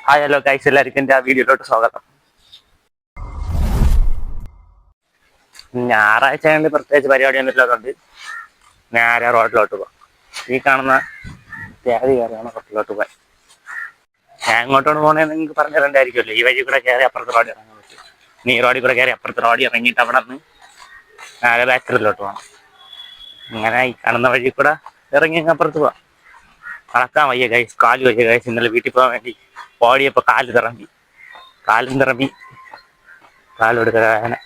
Hi hello guys, എല്ലാവർക്കും എൻ്റെ ആ വീഡിയോയിലോട്ട് സ്വാഗതം. ഞായറാഴ്ച ആയതുകൊണ്ട് പ്രത്യേകിച്ച് പരിപാടിയൊന്നും ഇല്ലാത്തതുകൊണ്ട് നേരെ റോഡിലോട്ട് പോകാം. ഈ കാണുന്ന തേടി കയറിയാണ് റോഡിലോട്ട് പോകാൻ. ഞാൻ ഇങ്ങോട്ടോട് പോകണമെന്ന് നിങ്ങൾക്ക് പറഞ്ഞു തരണ്ടായിരിക്കുമല്ലോ. ഈ വഴി കൂടെ കയറി അപ്പുറത്ത് റോഡ് ഇറങ്ങാൻ പറ്റും. നീ റോഡിൽ കൂടെ കയറി അപ്പുറത്ത് റോഡിൽ ഇറങ്ങിയിട്ട് അവിടെ നിന്ന് നേരെ ബാറ്ററിയിലോട്ട് പോകണം. ഇങ്ങനെ ഈ കാണുന്ന വഴി കൂടെ ഇറങ്ങി അപ്പുറത്ത് പോവാം. നടക്കാൻ വയ്യ ഗൈസ്, കാല് വയ്യ ഗൈസ്. ഇന്നലെ വീട്ടിൽ പോകാൻ വേണ്ടി ഓടിയപ്പോൾ കാലും തിറമ്പി കാലെടുക്കുക. അങ്ങനെ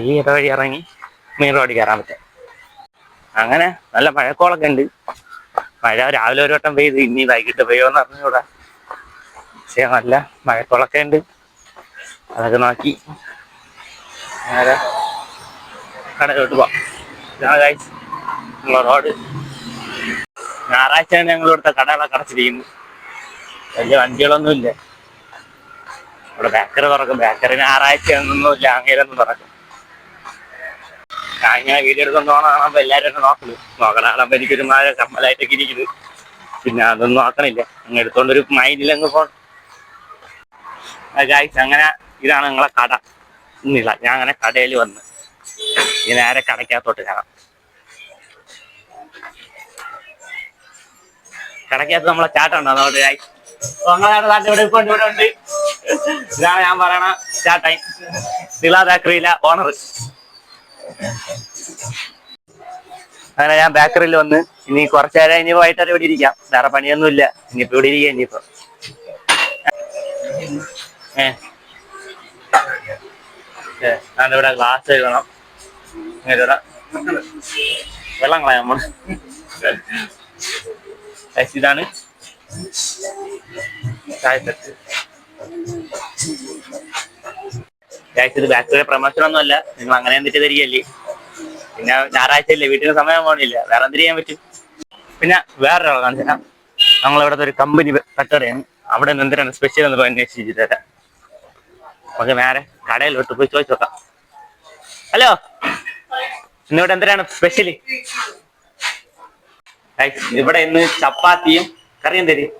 ഈ വഴി ഇറങ്ങി മെയിൻ റോഡിൽ കയറാൻ പറ്റും. അങ്ങനെ നല്ല മഴക്കോളൊക്കെ ഉണ്ട്. മഴ രാവിലെ ഒരു വട്ടം പെയ്ത്, ഇനി വൈകിട്ട് പെയ്യുമെന്ന് അറിഞ്ഞൂടാ. പക്ഷേ നല്ല മഴക്കോളൊക്കെ ഉണ്ട്. അതൊക്കെ നോക്കി നേരെ കടയിലോട്ട് പോവാം. ഇതാണ് ഗൈസ് റോഡ്. ഞായറാഴ്ച ഞങ്ങൾ ഇവിടുത്തെ കടകളൊക്കെ അടച്ചിരിക്കുന്നു. വലിയ വണ്ടികളൊന്നും ഇല്ല. ഇവിടെ ബേക്കറി തുറക്കും. ബേക്കറി ഞായറാഴ്ച ഒന്നുമില്ല, അങ്ങേരൊന്നും തുറക്കും. ഞാൻ ഇങ്ങനെ വീഡിയോ എടുക്കൊണ്ട് കാണുമ്പോൾ എല്ലാവരും എന്നെ നോക്കണം കാണുമ്പോൾ എനിക്കൊരു മഴ കമ്മലായിട്ടൊക്കെ ഇരിക്കുന്നത്. പിന്നെ അതൊന്നും നോക്കണില്ല, അങ്ങ് എടുത്തോണ്ടൊരു മൈൻഡിലങ്ങ് പോകണം. ഗൈസ് അങ്ങനെ ഇതാണ് നിങ്ങളെ കട. ഇന്നില്ല, ഞാൻ അങ്ങനെ കടയിൽ വന്ന് ഈ നേരെ കടയ്ക്കകത്തോട്ട് കയറാം. കടയ്ക്കകത്ത് നമ്മളെ ചാട്ടുണ്ട്. അതുകൊണ്ട് ഗൈസ് ഞങ്ങളുടെ നാട്ടിൽ ഇവിടെ ഉണ്ട്. ഇതാണ് ഞാൻ പറയണ ചാട്ടായി നിള ബേക്കറിയിലെ ഓണർ. അങ്ങനെ ഞാൻ ബേക്കറിയിൽ വന്ന് ഇനി കുറച്ചു നേരം ഇനി വൈകിട്ടൊരു ഇവിടെ ഇരിക്കാം. വേറെ പണിയൊന്നും ഇല്ല. ഇനിയിപ്പോ ഇവിടെ ഇരിക്കാം. ഇനിയിപ്പോ ഇവിടെ ഗ്ലാസ് എഴുതണം. ഇങ്ങനെ ഇവിടെ വെള്ളം കളയാം നമ്മൾ. ഇതാണ് ചായത്തട്ട്. ഇത് ബേക്കറിയുടെ പ്രമോഷനൊന്നും അല്ല, നിങ്ങൾ അങ്ങനെ എന്തിട്ട് തരികയല്ലേ. പിന്നെ ഞായറാഴ്ച ഇല്ലേ, വീട്ടിന് സമയം പോകണില്ല, വേറെ എന്ത് ചെയ്യാൻ പറ്റും. പിന്നെ വേറൊരാളെ കാണിച്ചാൽ നമ്മളിവിടുത്തെ ഒരു കമ്പനി കട്ടടയാണ്. അവിടെ നിന്ന് എന്തിനാണ് സ്പെഷ്യൽ എന്ന് പോയി അന്വേഷിച്ചിട്ട് തരാം. നമുക്ക് നേരെ കടയിലോട്ട് പോയി ചോദിച്ചു നോക്കാം. ഹലോ, ഇന്നിവിടെ എന്തിനാണ് സ്പെഷ്യല്? ഇവിടെ ഇന്ന് ചപ്പാത്തിയും കറിയും തരും.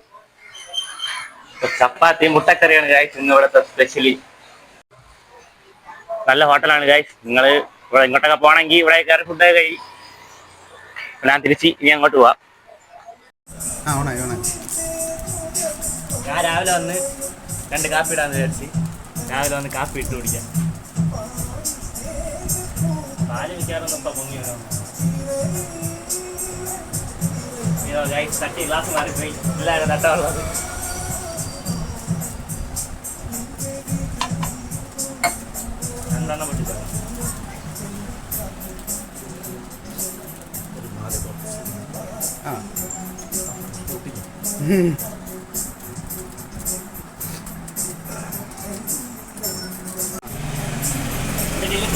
ചപ്പാത്തിയും മുട്ടക്കറിയാണ് ഗൈസ് ഇന്ന് ഇവിടുത്തെ സ്പെഷ്യലി. നല്ല ഹോട്ടലാണ് ഗൈസ്. നിങ്ങൾ ഇവിടെ ഇങ്ങോട്ടൊക്കെ പോകണമെങ്കിൽ ഇവിടെ കയറി ഫുഡൊക്കെ കഴിയും. ഞാൻ തിരിച്ച് ഇനി അങ്ങോട്ട് പോവാം. ഞാൻ രാവിലെ വന്ന് 2 കാപ്പി ഇടാന്ന് വിചാരിച്ച് രാവിലെ വന്ന് കാപ്പി ഇട്ട് കുടിക്കാം. പാല് വിൽക്കാറൊന്നും ഇപ്പം പൊങ്ങി വരാം. ഗൈസ് തട്ടി ഗ്ലാസ് മാറിപ്പോയി. എല്ലാവരും തട്ടുള്ളത് രണ്ടെണ്ണം പൊട്ടിച്ചോ.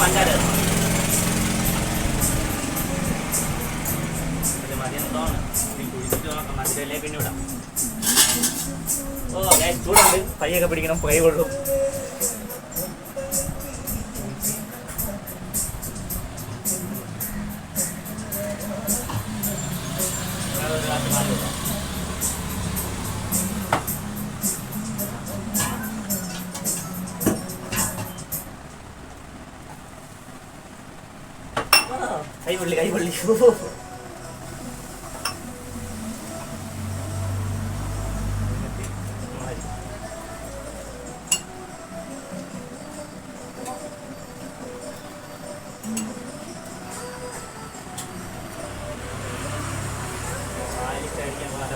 പഞ്ചാര മധുരല്ലേ പിന്നെ വിടാം. ഓ ഞാൻ ചൂടുണ്ട്, കൈയൊക്കെ പിടിക്കണം, കൈ കൊള്ളും. കൈ പൊള്ളി.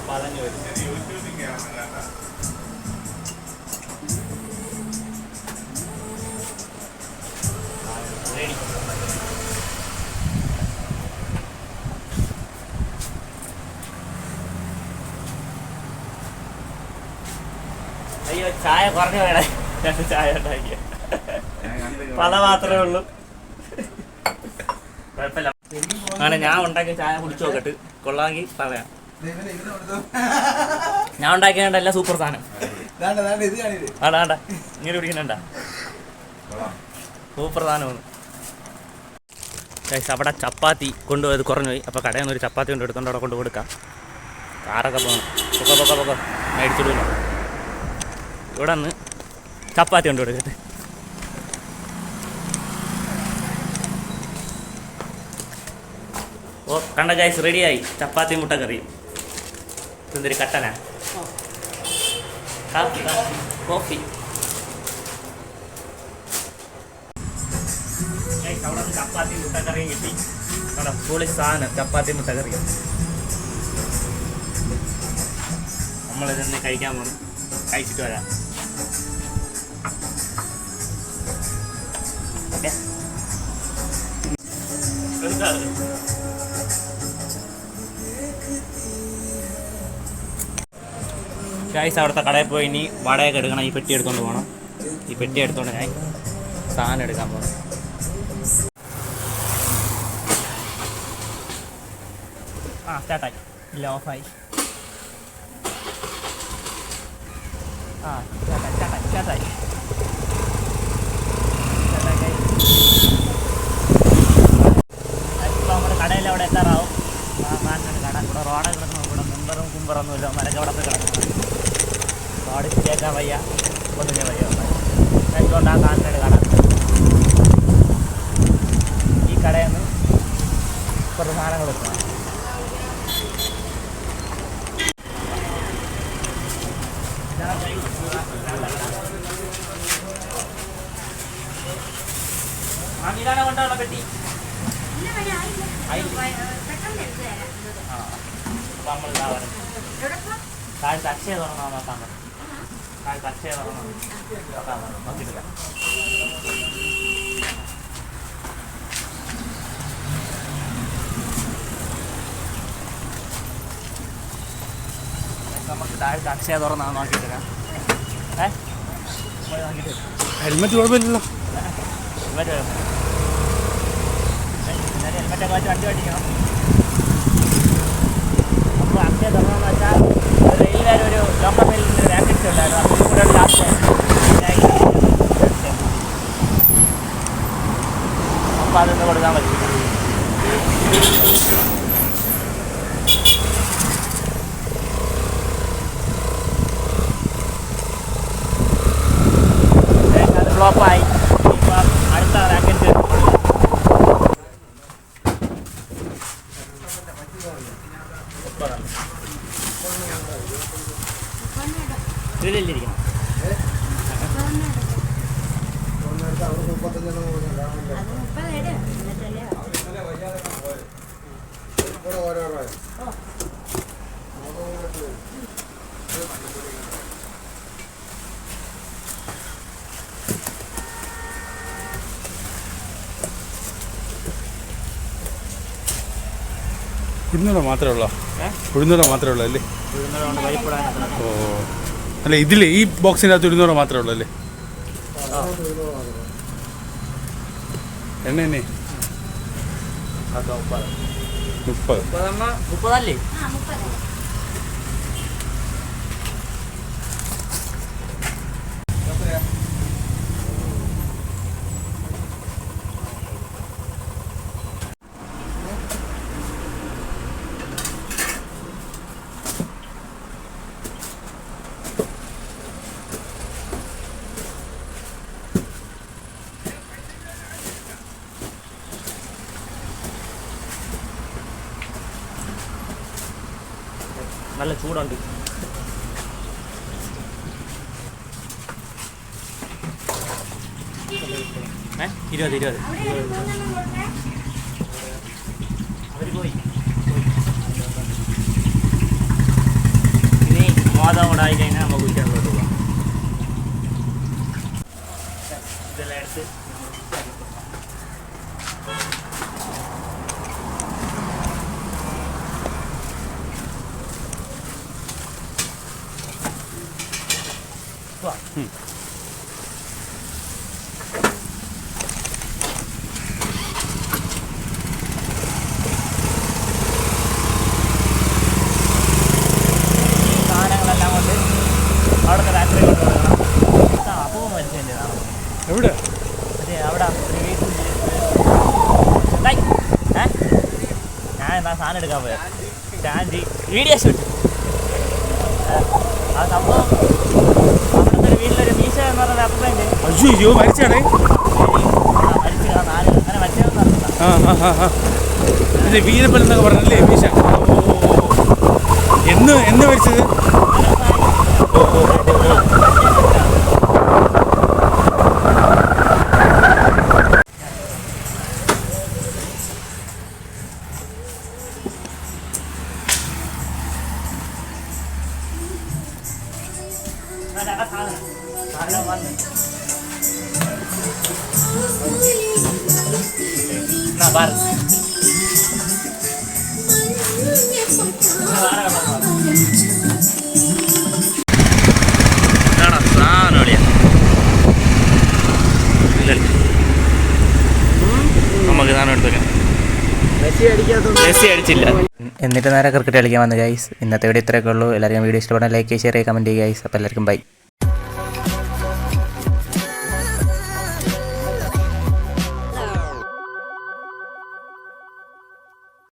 പറഞ്ഞു വരും. അയ്യോ ചായ കുറഞ്ഞു വേണേ, 2 ചായ ഉണ്ടാക്കിയ പല മാത്രമേ ഉള്ളൂ. കുഴപ്പമില്ല. അങ്ങനെ ഞാൻ ഉണ്ടാക്കിയ ചായ കുടിച്ചു നോക്കട്ട്, കൊള്ളാമെങ്കിൽ പറയാം. ഞാൻ ഉണ്ടാക്കിയ എല്ലാം സൂപ്പർ സാധനം. ആണ്ടാ ഇങ്ങനെ കുടിക്കുന്നുണ്ടാ, സൂപ്പർ സാധനമാണ്. അവിടെ ചപ്പാത്തി കൊണ്ടുപോയത് കുറഞ്ഞു പോയി. അപ്പോൾ കടയിൽ നിന്ന് ഒരു ചപ്പാത്തി കൊണ്ട് എടുത്തോണ്ട് അവിടെ കൊണ്ട് കൊടുക്കാം. കാറൊക്കെ പോകണം. പൊക്ക മേടിച്ചിടുമല്ലോ. ഇവിടെ നിന്ന് ചപ്പാത്തി കൊണ്ട് കൊടുക്കട്ടെ. ഓ കണ്ട ഗൈസ് റെഡിയായി ചപ്പാത്തി മുട്ടക്കറി. ഇതൊരു കട്ടനാ കോഫി. അവിടെ നിന്ന് ചപ്പാത്തി മുട്ടക്കറിയും കിട്ടി. അവിടെ പൊളി സാധനം ചപ്പാത്തി മുട്ടക്കറിയും. നമ്മളിതൊന്ന് കഴിക്കാൻ പോകണം. കഴിച്ചിട്ട് വരാം. ഓക്കെ ഗൈസ് അവിടുത്തെ കടയിൽ പോയി ഇനി വാടകയൊക്കെ എടുക്കണം. ഈ പെട്ടി എടുത്തുകൊണ്ട് പോകണം. ഈ പെട്ടി എടുത്തുകൊണ്ട് ഞാൻ സാധനം എടുക്കാൻ പോകണം. സ്റ്റാർട്ടായി. ഇല്ല ഓഫായി. സ്റ്റാർട്ടായി. ഇപ്പോൾ നമ്മൾ കടയിൽ അവിടെ എത്താറാവും. നാട്ടിലാണ് കട. ഇവിടെ റോഡ് കിടക്കണം. ഇവിടെ മെമ്പറും കുമ്പറൊന്നുമില്ല. മരക്ക് അവിടെ പോയി കിടക്കണം. റോഡ് ശരിയാക്കാൻ വയ്യ. ഒന്നും ഞാൻ വയ്യ. എന്തുകൊണ്ട് ആ നാട്ടിലാണ് കട. ഈ കടയിൽ നിന്ന് കുറച്ച് സാധനങ്ങൾ വെക്കണം. ഇതാണ് കൊണ്ടുള്ള പെട്ടി. നമ്മൾ താഴത്തെ അക്ഷയ തുറന്നാ നോക്കാൻ പറ്റും. താഴത്തെ അക്ഷയ തുറന്നാ നോക്കാൻ പറ്റും. നോക്കിയിട്ടില്ല. നമുക്ക് താഴത്തെ അക്ഷയ തുറന്നാ നോക്കിയിട്ടില്ല. ഹെൽമെറ്റ് കുഴപ്പമില്ലല്ലോ. ഹെൽമെറ്റൊക്കെ വെച്ച് വണ്ടി ഓടിക്കണം. അപ്പോൾ അക്ഷയ തുറന്നെന്ന് വെച്ചാൽ റെയിൽവേയിൽ ഒരു ലോക്കൽ റെയിലിൻ്റെ വാക്കൻസി ഉണ്ടായിരുന്നു. അപ്പോൾ കൂടെ ലാസ്റ്റ് അപ്പോൾ അതൊന്ന് കൊടുക്കാൻ പറ്റില്ല. അത് ഫ്ലോപ്പായി. ഇപ്പം അടുത്ത വാക്കൻസി ഇതിലിരിക്കണം. ഉഴുന്നൂടെ മാത്രമേ ഉള്ളൂ. ഉഴുന്നൂടെ മാത്രമേ ഉള്ളൂ അല്ലേ? ഓ അല്ല, ഇതിൽ ഈ ബോക്സിനകത്ത് ഉഴുന്നൂടെ മാത്രമേ ഉള്ളൂ അല്ലേ? എണ്ണ 30 നല്ല ചൂടുണ്ട്. ഇരുപത് അവർ പോയി. ഇനി മോദം കൂടെ ആയി കഴിഞ്ഞാൽ നമുക്ക് ഉച്ചയിലോട്ട് പോകാം. ഇതെല്ലാം എടുത്ത് സാധനങ്ങളെല്ലാം കൊണ്ട് അവിടുത്തെ ഫാക്ടറി കൊണ്ടുപോകണം. അപ്പവും മനുഷ്യൻ്റെതാണ്. എവിടെ? അതെ അവിടെ ഒരു വീട്ടിൽ ഞാൻ എന്താ സാധനം എടുക്കാൻ പോയാ സ്റ്റാൻഡ് വീഡിയോ ഷൂട്ട്. ആ സംഭവം അവിടുത്തെ ഒരു വീട്ടിൽ അയ്യോ മരിച്ചാണേ. അതെ വീരപ്പൻ എന്നൊക്കെ പറഞ്ഞല്ലേ മീശ. എന്ന് മരിച്ചത്? നമുക്ക് സാധനം എടുത്തേക്കാം. മെസ്സി അടിച്ചില്ല. എന്നിട്ട് നേരെ ക്രിക്കറ്റ് കളിക്കാൻ വന്നു ഗൈസ്. ഇന്നത്തെ വീഡിയോ ഇത്രയൊക്കെ ഉള്ളൂ. എല്ലാവർക്കും വീഡിയോ ഇഷ്ടപ്പെടാൻ ലൈക്ക് ഷെയർ ചെയ്യുക, കമൻറ്റ് ചെയ്യുക ഗൈസ്. അപ്പോൾ എല്ലാവർക്കും ബൈ.